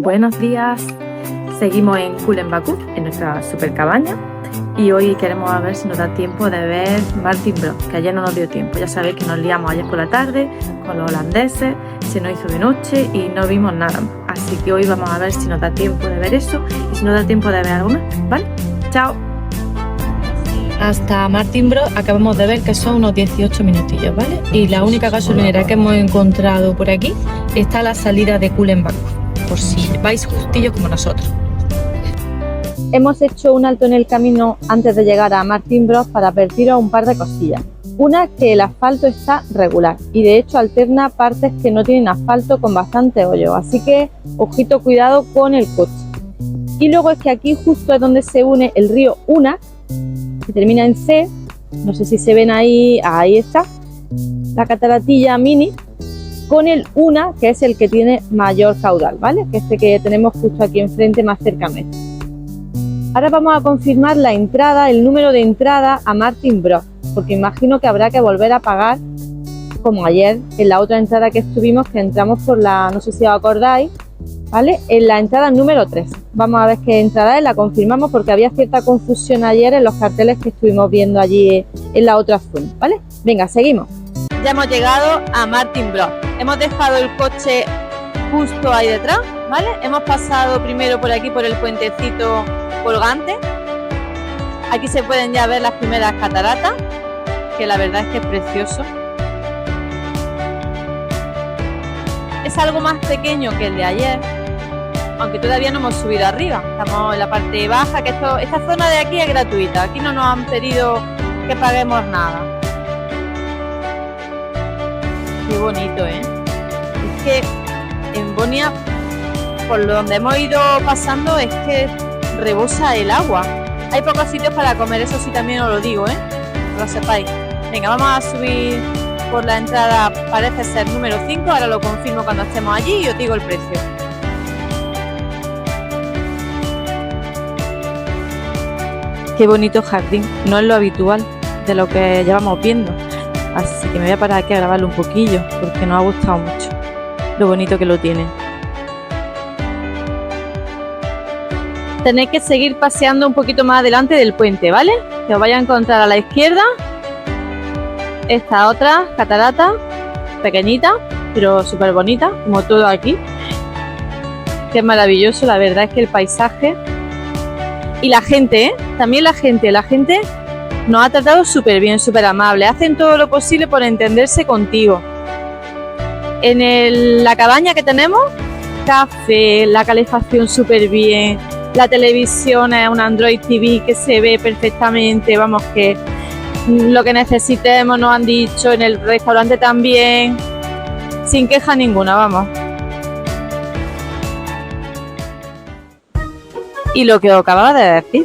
Buenos días, seguimos en Kulen Bakú, en nuestra super cabaña, y hoy queremos a ver si nos da tiempo de ver Martin Bros, que ayer no nos dio tiempo. Ya sabéis que nos liamos ayer por la tarde con los holandeses, se nos hizo de noche y no vimos nada más. Así que hoy vamos a ver si nos da tiempo de ver eso y si nos da tiempo de ver algo más, ¿vale? ¡Chao! Hasta Martin Bros acabamos de ver que son unos 18 minutillos, ¿vale? Y la única gasolinera que hemos encontrado por aquí está a la salida de Kulen Bakú, por si vais justillos como nosotros. Hemos hecho un alto en el camino antes de llegar a Martin Bros para advertiros un par de cosillas. Una, que el asfalto está regular y de hecho alterna partes que no tienen asfalto con bastante hoyo, así que ojito, cuidado con el coche. Y luego es que aquí justo es donde se une el río Una, que termina en C, no sé si se ven ahí, ahí está, la cataratilla mini, con el Una, que es el que tiene mayor caudal, ¿vale? Que este que tenemos justo aquí enfrente, más cercamente. Ahora vamos a confirmar la entrada, el número de entrada a Martin Bros, porque imagino que habrá que volver a pagar, como ayer, en la otra entrada que estuvimos, que entramos por la, no sé si os acordáis, ¿vale? En la entrada número 3. Vamos a ver qué entrada es, la confirmamos porque había cierta confusión ayer en los carteles que estuvimos viendo allí en la otra zona, ¿vale? Venga, seguimos. Ya hemos llegado a Martin Bros. Hemos dejado el coche justo ahí detrás, ¿vale? Hemos pasado primero por aquí, por el puentecito colgante. Aquí se pueden ya ver las primeras cataratas, que la verdad es que es precioso. Es algo más pequeño que el de ayer, aunque todavía no hemos subido arriba. Estamos en la parte baja, que esta zona de aquí es gratuita. Aquí no nos han pedido que paguemos nada. Qué bonito, ¿eh? Es que en Bonia, por donde hemos ido pasando, es que rebosa el agua. Hay pocos sitios para comer, eso sí también os lo digo, ¿eh? Que lo sepáis. Venga, vamos a subir por la entrada, parece ser número 5, ahora lo confirmo cuando estemos allí y os digo el precio. Qué bonito jardín, no es lo habitual de lo que llevamos viendo, así que me voy a parar aquí a grabarlo un poquillo porque nos ha gustado mucho lo bonito que lo tiene. Tenéis que seguir paseando un poquito más adelante del puente, ¿vale? Que os vais a encontrar a la izquierda esta otra catarata, pequeñita, pero súper bonita, como todo aquí. Que es maravilloso, la verdad es que el paisaje y la gente, ¿eh? También la gente nos ha tratado súper bien, súper amable. Hacen todo lo posible por entenderse contigo. En la cabaña que tenemos, café, la calefacción súper bien. La televisión es un Android TV que se ve perfectamente, vamos, que lo que necesitemos nos han dicho, en el restaurante también, sin queja ninguna, vamos. Y lo que os acababa de decir,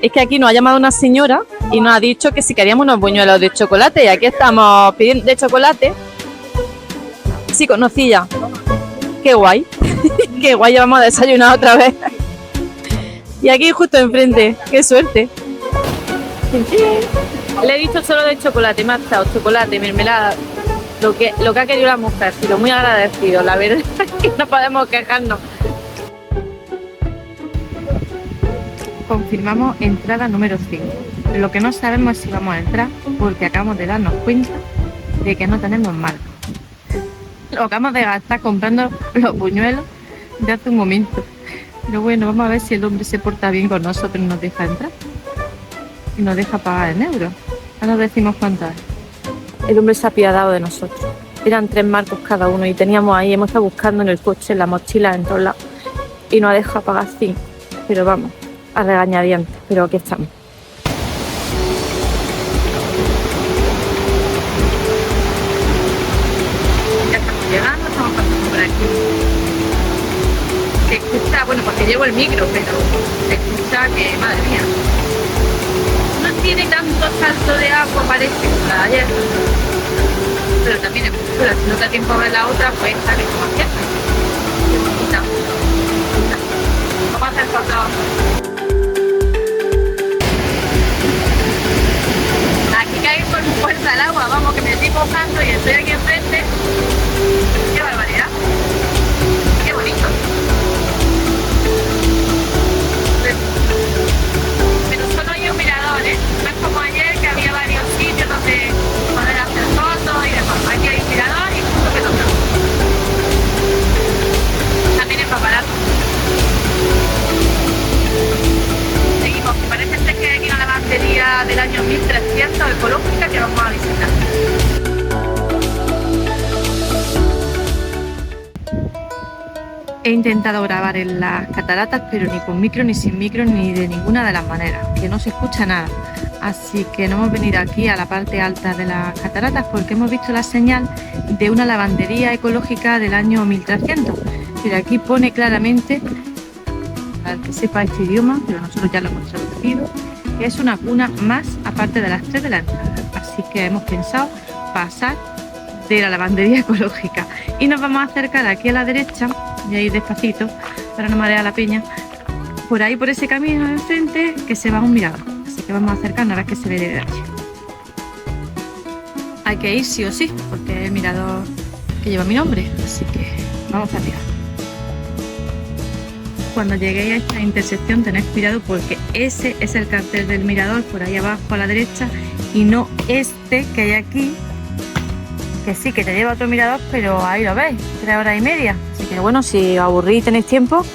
es que aquí nos ha llamado una señora y nos ha dicho que si queríamos unos buñuelos de chocolate, y aquí estamos pidiendo de chocolate. Sí, conocí ya. Qué guay, qué guay, ya vamos a desayunar otra vez. Y aquí justo enfrente, qué suerte. Le he dicho solo de chocolate, me ha estado chocolate, mermelada, lo que ha querido la mujer, pero muy agradecido, la verdad es que no podemos quejarnos. Confirmamos entrada número 5. Lo que no sabemos es si vamos a entrar porque acabamos de darnos cuenta de que no tenemos marca. Lo acabamos de gastar comprando los buñuelos de hace un momento. Pero bueno, vamos a ver si el hombre se porta bien con nosotros y nos deja entrar. Y nos deja pagar en euros. Ahora decimos cuánto es. El hombre se ha apiadado de nosotros. Eran 3 marcos cada uno y teníamos ahí, hemos estado buscando en el coche, en la mochila, en todos lados. Y nos ha dejado pagar 5. Pero vamos, a regañadientes. Pero aquí estamos. Ya estamos llegando, estamos pasando por aquí. Se escucha, bueno, porque llevo el micro, pero se escucha que, madre mía, no tiene tanto salto de agua, parece, como la de ayer, pero también es muy chula. Si no da tiempo a ver la otra, pues sale como aquí. Qué bonita. Vamos a hacer fotos. Aquí cae con fuerza el agua, vamos, que me estoy mojando y estoy aquí enfrente. Qué barbaridad. Qué bonito. He intentado grabar en las cataratas, pero ni con micro, ni sin micro, ni de ninguna de las maneras, que no se escucha nada. Así que no hemos venido aquí a la parte alta de las cataratas porque hemos visto la señal de una lavandería ecológica del año 1300. Pero aquí pone claramente, para que sepa este idioma, pero nosotros ya lo hemos traducido, que es una cuna más aparte de las 3 de la entrada. Así que hemos pensado pasar de la lavandería ecológica y nos vamos a acercar aquí a la derecha, y a ir despacito para no marear la peña, por ahí, por ese camino de enfrente, que se va a un mirador. Así que vamos a acercarnos a ver qué se ve desde allí. Hay que ir sí o sí, porque es el mirador que lleva mi nombre, así que vamos para arriba. Cuando lleguéis a esta intersección tened cuidado porque ese es el cartel del mirador por ahí abajo a la derecha y no este que hay aquí, que sí, que te lleva a otro mirador, pero ahí lo veis, 3 horas y media. Así que bueno, si os aburrís y tenéis tiempo,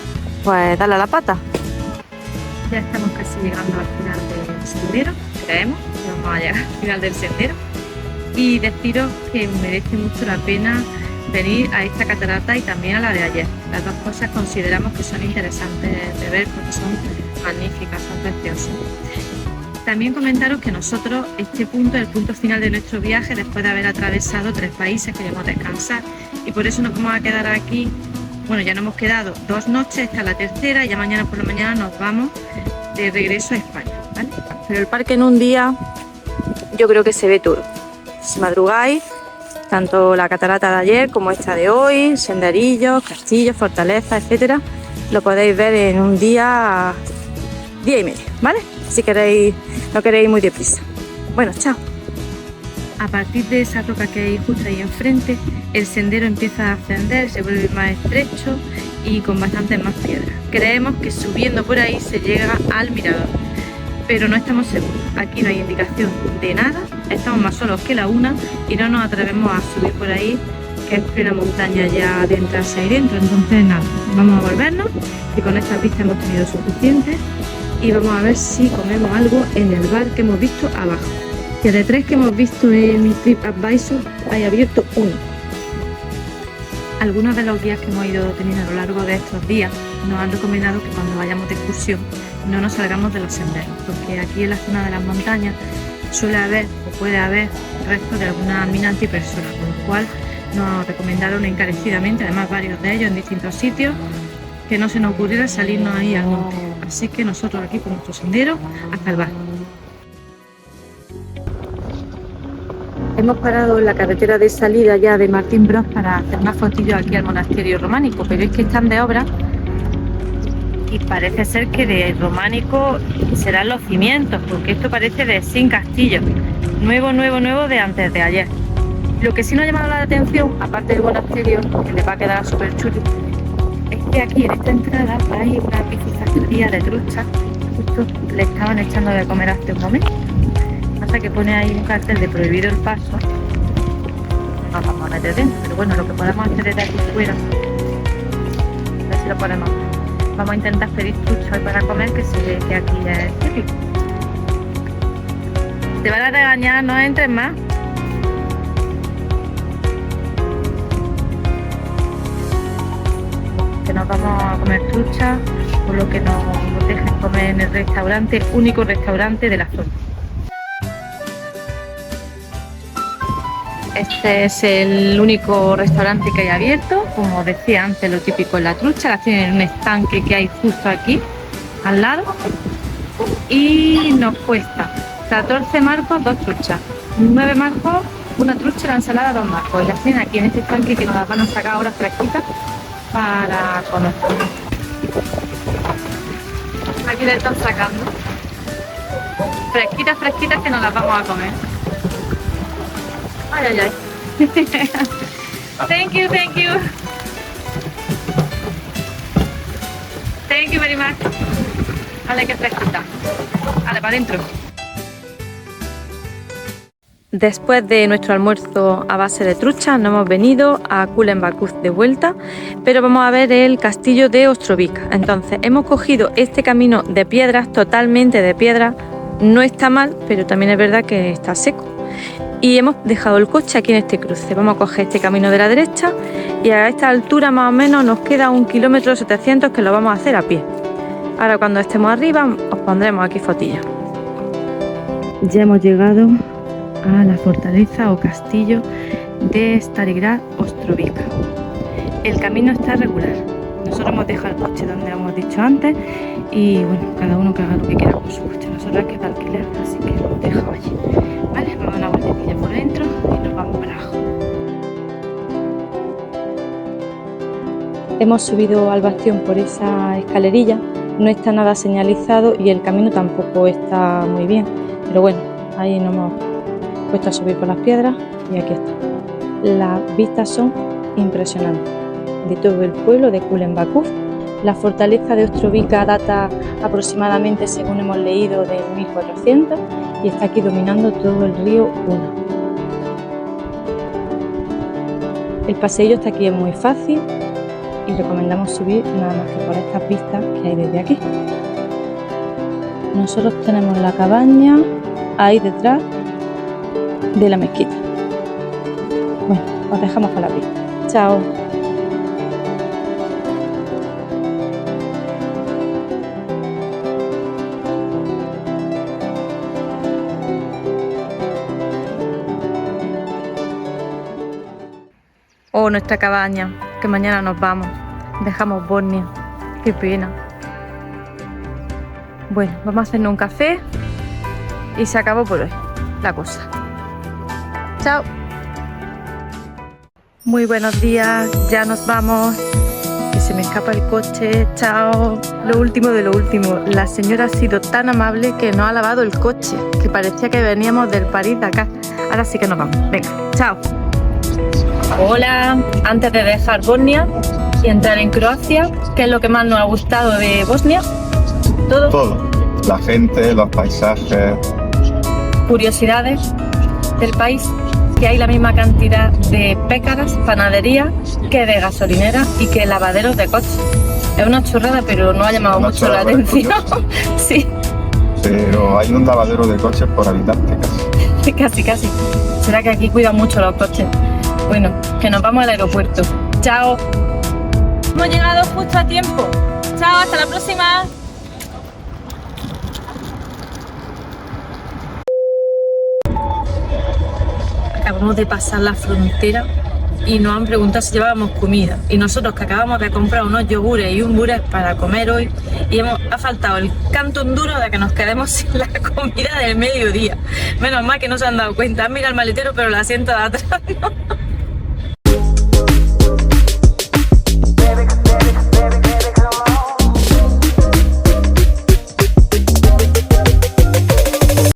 pues dale a la pata. Ya estamos casi llegando al final del sendero, creemos que vamos a llegar al final del sendero. Y deciros que merece mucho la pena venir a esta catarata y también a la de ayer. Las dos cosas consideramos que son interesantes de ver porque son magníficas, son preciosas. También comentaros que nosotros, este punto es el punto final de nuestro viaje después de haber atravesado 3 países, queremos descansar y por eso nos vamos a quedar aquí. Bueno, ya nos hemos quedado 2 noches, esta es la tercera y ya mañana por la mañana nos vamos de regreso a España, ¿vale? Pero el parque en un día yo creo que se ve todo. Si madrugáis, tanto la catarata de ayer como esta de hoy, senderillos, castillos, fortalezas, etcétera, lo podéis ver en un día y medio, ¿vale? Si queréis, no queréis ir muy deprisa. Bueno, chao. A partir de esa roca que hay justo ahí enfrente, el sendero empieza a ascender, se vuelve más estrecho y con bastantes más piedras. Creemos que subiendo por ahí se llega al mirador, pero no estamos seguros. Aquí no hay indicación de nada, estamos más solos que la una y no nos atrevemos a subir por ahí, que es plena montaña ya de entrarse ahí dentro. Entonces nada, vamos a volvernos y con esta pista hemos tenido suficiente. Y vamos a ver si comemos algo en el bar que hemos visto abajo, que de 3 que hemos visto en mi TripAdvisor hay abierto 1. Algunos de los guías que hemos ido teniendo a lo largo de estos días nos han recomendado que cuando vayamos de excursión no nos salgamos de los senderos, porque aquí en la zona de las montañas suele haber o puede haber restos de alguna mina antipersona, con lo cual nos recomendaron encarecidamente, además varios de ellos en distintos sitios, que no se nos ocurriera salirnos ahí al monte. Así que nosotros aquí por nuestro sendero hasta el bar. Hemos parado en la carretera de salida ya de Martín Bros para hacer unas fotillos aquí al monasterio románico, pero es que están de obra y parece ser que de románico serán los cimientos, porque esto parece de sin castillo, nuevo de antes de ayer. Lo que sí nos ha llamado la atención, aparte del monasterio, que les va a quedar súper chulo, es que aquí en esta entrada hay una piscifactoría de trucha. Justo le estaban echando de comer hace un momento. Pasa que pone ahí un cartel de prohibido el paso. No nos vamos a meter dentro, pero bueno, lo que podemos hacer es de aquí fuera. A ver si lo podemos. Vamos a intentar pedir trucha hoy para comer, que se ve que aquí es típico. Te van a regañar, no entres más. Que nos vamos a comer trucha, por lo que nos dejan comer en el restaurante, único restaurante de la zona. Este es el único restaurante que hay abierto, como decía antes, lo típico es la trucha, la tienen en un estanque que hay justo aquí, al lado, y nos cuesta 14 marcos 2 truchas, 9 marcos una trucha y la ensalada 2 marcos, y las tienen aquí en este estanque que nos las van a sacar ahora fresquitas para comer. Aquí le están sacando fresquitas que nos las vamos a comer. Ay, ay, ay. Thank you. Thank you very much. Vale, que fresquita. Vale, para adentro. Después de nuestro almuerzo a base de trucha, nos hemos venido a Kullenbakuz de vuelta, pero vamos a ver el castillo de Ostrovika. Entonces, hemos cogido este camino de piedras, totalmente de piedra. No está mal, pero también es verdad que está seco. y hemos dejado el coche aquí en este cruce. Vamos a coger este camino de la derecha y a esta altura más o menos nos queda 1,7 km que lo vamos a hacer a pie. Ahora cuando estemos arriba os pondremos aquí fotillas. Ya hemos llegado a la fortaleza o castillo de Starigrad Ostrovica. El camino está regular. Nosotros hemos dejado el coche donde lo hemos dicho antes y bueno, cada uno que haga lo que quiera con su coche. Nosotros que es de alquiler, así que lo hemos dejado allí. Vale, vamos a dar una vueltecilla por dentro y nos vamos para abajo. Hemos subido al bastión por esa escalerilla, no está nada señalizado y el camino tampoco está muy bien, pero bueno, ahí nos hemos puesto a subir por las piedras y aquí está. Las vistas son impresionantes de todo el pueblo de Kulenbaku. La fortaleza de Ostrovica data aproximadamente, según hemos leído, de 1400 y está aquí dominando todo el río Una. El paseillo está aquí, es muy fácil y recomendamos subir nada más que por estas vistas que hay desde aquí. Nosotros tenemos la cabaña ahí detrás de la mezquita. Bueno, os dejamos con la pista. Chao. Oh, nuestra cabaña, que mañana nos vamos. Dejamos Bosnia. Qué pena. Bueno, vamos a hacernos un café y se acabó por hoy la cosa. Chao. Muy buenos días, ya nos vamos. Que se me escapa el coche. Chao. Lo último de lo último. La señora ha sido tan amable que nos ha lavado el coche, que parecía que veníamos del París-Dakar. Ahora sí que nos vamos. Venga, chao. Hola, antes de dejar Bosnia y entrar en Croacia, ¿qué es lo que más nos ha gustado de Bosnia? ¿Todo? Todo. La gente, los paisajes. Curiosidades del país, que hay la misma cantidad de pécaras, panaderías, que de gasolineras y que lavaderos de coches. Es una chorrada, pero no ha llamado mucho la atención. Sí. Pero hay un lavadero de coches por habitante casi. Casi. ¿Será que aquí cuidan mucho los coches? Bueno, que nos vamos al aeropuerto. Chao. Hemos llegado justo a tiempo. Chao, hasta la próxima. Acabamos de pasar la frontera y nos han preguntado si llevábamos comida. Y nosotros, que acabamos de comprar unos yogures y un burés para comer hoy, y ha faltado el canto duro de que nos quedemos sin la comida del mediodía. Menos mal que no se han dado cuenta. Mira el maletero, pero el asiento de atrás no.